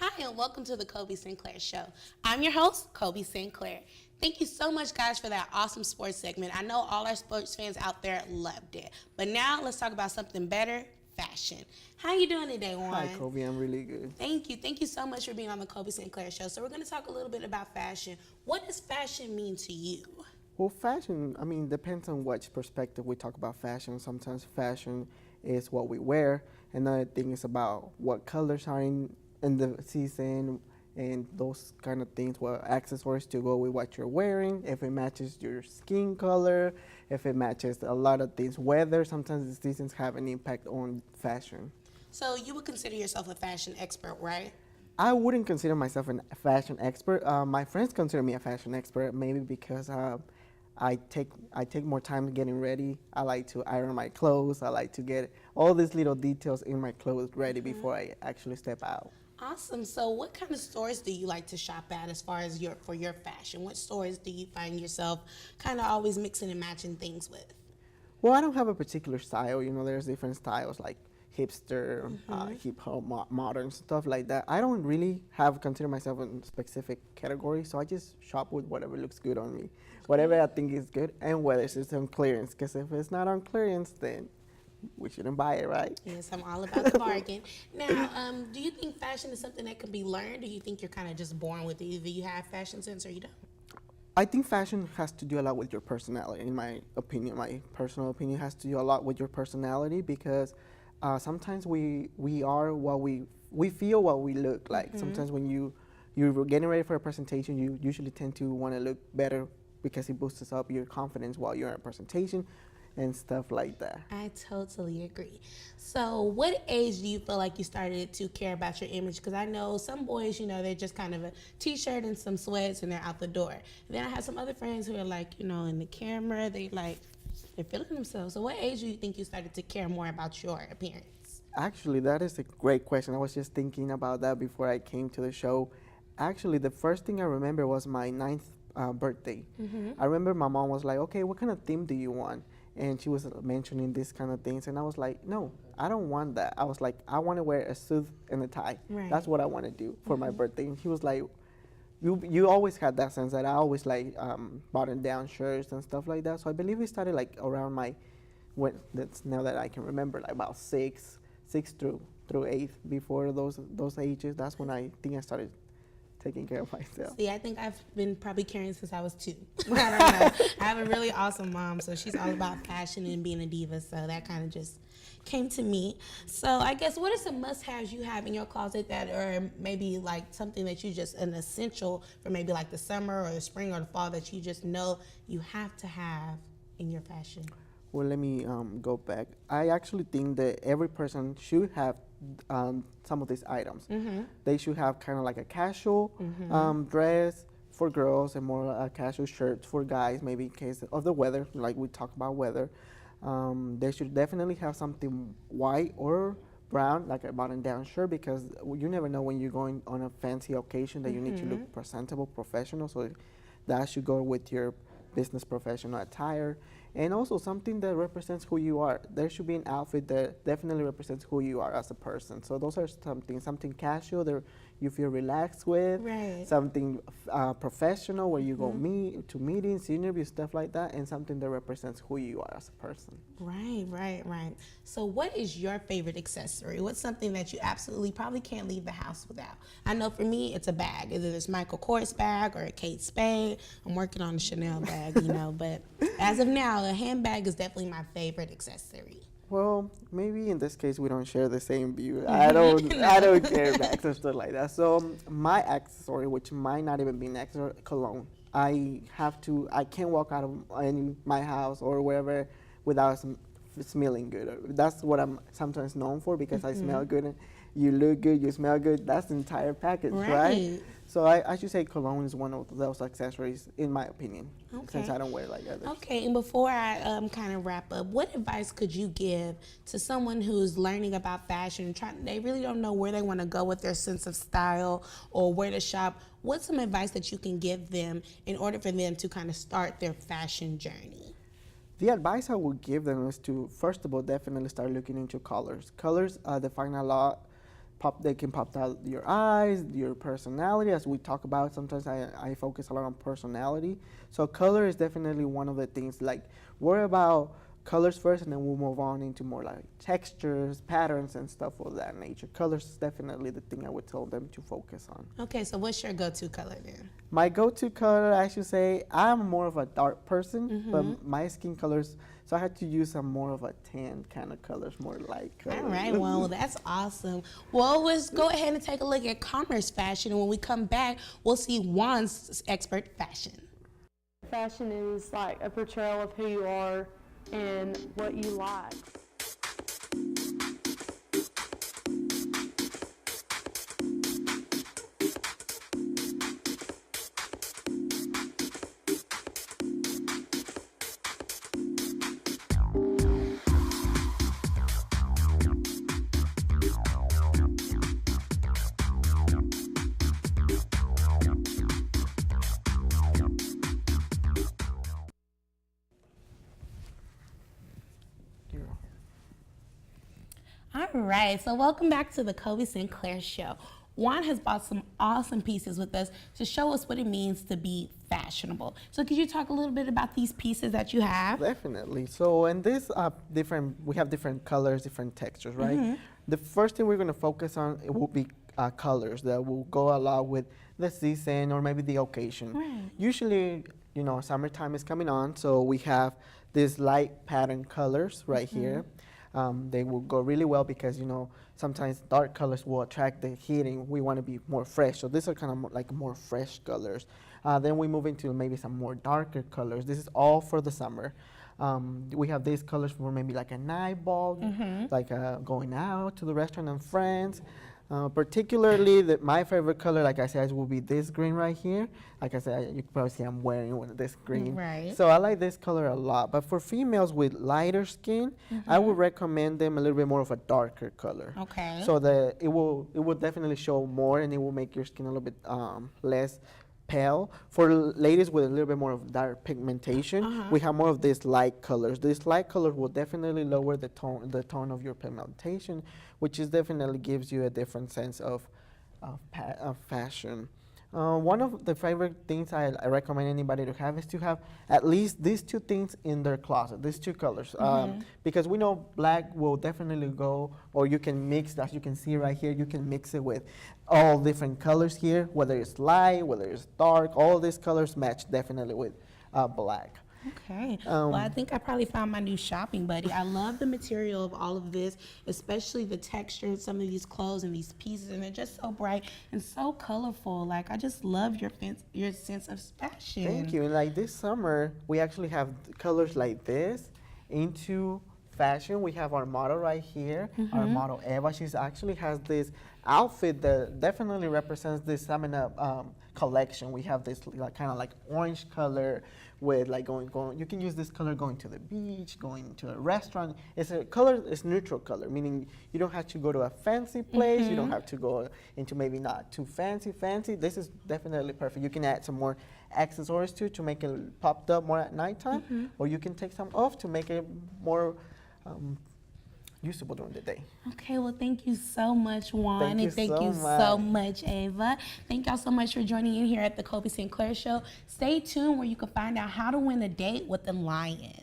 Hi, and welcome to the Kolby Sinclair Show. I'm your host, Kolby Sinclair. Thank you so much, guys, for that awesome sports segment. I know all our sports fans out there loved it. But now let's talk about something better, fashion. How you doing today, Juan? Hi, Kobe. I'm really good. Thank you. Thank you so much for being on the Kolby Sinclair Show. So we're going to talk a little bit about fashion. What does fashion mean to you? Well, fashion, depends on which perspective we talk about fashion. Sometimes fashion is what we wear. Another thing is about what colors are in the season and those kind of things, what accessories to go with what you're wearing, if it matches your skin color, if it matches a lot of things, weather. Sometimes the seasons have an impact on fashion. So you would consider yourself a fashion expert, right? I wouldn't consider myself a fashion expert. My friends consider me a fashion expert, maybe because I take more time getting ready. I like to iron my clothes. I like to get all these little details in my clothes ready before I actually step out. Awesome. So what kind of stores do you like to shop at as far as for your fashion? What stores do you find yourself kind of always mixing and matching things with? Well, I don't have a particular style. There's different styles like hipster, hip hop, modern stuff like that. I don't really consider myself in a specific category, so I just shop with whatever looks good on me, whatever I think is good, and whether it's on clearance. Because if it's not on clearance, then we shouldn't buy it, right? Yes, I'm all about the bargain. Now, do you think fashion is something that can be learned? Do you think you're kind of just born with it? Either you have fashion sense or you don't? I think fashion has to do a lot with your personality. In my opinion, my personal opinion has to do a lot with your personality because sometimes we are what we feel what we look like. Sometimes when you're getting ready for a presentation, you usually tend to want to look better because it boosts up your confidence while you're in a presentation and stuff like that. I totally agree. So, what age do you feel like you started to care about your image? Because I know some boys, they're just kind of a t-shirt and some sweats and they're out the door. And then I have some other friends who are like, in the camera, they're feeling themselves. So, what age do you think you started to care more about your appearance? Actually, that is a great question. I was just thinking about that before I came to the show. Actually, the first thing I remember was my ninth birthday. I remember my mom was like, okay, what kind of theme do you want? And she was mentioning these kind of things, and I was like, no, I don't want that. I was like, I want to wear a suit and a tie. Right. That's what I want to do for my birthday. And she was like, you always had that sense that I always like button down shirts and stuff like that. So I believe it started like around that's now that I can remember, like about six through eight. Before those ages, that's when I think I started taking care of myself. See, I think I've been probably caring since I was 2. I don't know. I have a really awesome mom, so she's all about fashion and being a diva, so that kind of just came to me. So I guess what are some must-haves you have in your closet that are maybe like something that you just an essential for maybe like the summer or the spring or the fall that you just know you have to have in your fashion? Well, let me go back. I actually think that every person should have some of these items. They should have kind of like a casual dress for girls and more a casual shirt for guys, maybe in case of the weather, like we talk about weather. They should definitely have something white or brown, like a button-down shirt, because you never know when you're going on a fancy occasion that you need to look presentable, professional. So that should go with your business professional attire. And also something that represents who you are. There should be an outfit that definitely represents who you are as a person. So those are something casual that you feel relaxed with, Right. something professional where you go to meetings, interviews, stuff like that, and something that represents who you are as a person. Right. So what is your favorite accessory? What's something that you absolutely probably can't leave the house without? I know for me, it's a bag. Either it's Michael Kors bag or a Kate Spade. I'm working on a Chanel bag, but as of now, a handbag is definitely my favorite accessory. Well, maybe in this case we don't share the same view. I don't care bags or stuff like that. So my accessory, which might not even be an accessory, cologne. I can't walk out of my house or wherever without smelling good. That's what I'm sometimes known for because I smell good. And you look good, you smell good. That's the entire package, right? So I should say cologne is one of those accessories, in my opinion, since I don't wear like others. Okay, and before I kind of wrap up, what advice could you give to someone who's learning about fashion and they really don't know where they want to go with their sense of style or where to shop? What's some advice that you can give them in order for them to kind of start their fashion journey? The advice I would give them is to, first of all, definitely start looking into colors. Colors define a lot they can pop out your eyes, your personality. As we talk about, sometimes I focus a lot on personality. So color is definitely one of the things. Like, worry about colors first, and then we'll move on into more like textures, patterns, and stuff of that nature. Colors is definitely the thing I would tell them to focus on. Okay, so what's your go-to color then? My go-to color, I should say, I'm more of a dark person, but my skin colors, so I had to use some more of a tan kind of colors, more light colors. All right, well, that's awesome. Well, let's go ahead and take a look at commerce fashion, and when we come back, we'll see Juan's expert fashion. Fashion is like a portrayal of who you are and what you like. All right, so welcome back to the Kolby Sinclair Show. Juan has bought some awesome pieces with us to show us what it means to be fashionable. So could you talk a little bit about these pieces that you have? Definitely. So in this we have different colors, different textures, right? The first thing we're going to focus on, it will be colors that will go along with the season or maybe the occasion. Right. Usually, you know, summertime is coming on, so we have these light pattern colors right here. They will go really well because, you know, sometimes dark colors will attract the heat and we want to be more fresh. So these are kind of more, like more fresh colors. Then we move into maybe some more darker colors. This is all for the summer. We have these colors for maybe like a night ball, like going out to the restaurant and friends. Particularly, my favorite color, like I said, will be this green right here. Like I said, you can probably see I'm wearing one of this green. Right. So I like this color a lot. But for females with lighter skin, I would recommend them a little bit more of a darker color. Okay. So it will definitely show more, and it will make your skin a little bit less pale. For ladies with a little bit more of dark pigmentation, we have more of these light colors. These light colors will definitely lower the tone of your pigmentation, which is definitely gives you a different sense of fashion. One of the favorite things I recommend anybody to have is to have at least these two things in their closet, these two colors. Because we know black will definitely go, or you can mix, as you can see right here, you can mix it with all different colors here, whether it's light, whether it's dark, all these colors match definitely with black. Okay. Well, I think I probably found my new shopping buddy. I love the material of all of this, especially the texture of some of these clothes and these pieces, and they're just so bright and so colorful. Like, I just love your sense of fashion. Thank you. And like this summer, we actually have colors like this into fashion. We have our model right here, our model Eva. She actually has this outfit that definitely represents this summer collection. We have this like, kind of like orange color with like going. You can use this color going to the beach, going to a restaurant. It's a color, it's neutral color, meaning you don't have to go to a fancy place. You don't have to go into maybe not too fancy. This is definitely perfect. You can add some more accessories to make it popped up more at nighttime, or you can take some off to make it more usable during the day. Okay, well, thank you so much, Juan, Thank you and so so much, Ava. Thank y'all so much for joining in here at the Kolby Sinclair Show. Stay tuned where you can find out how to win a date with the lion.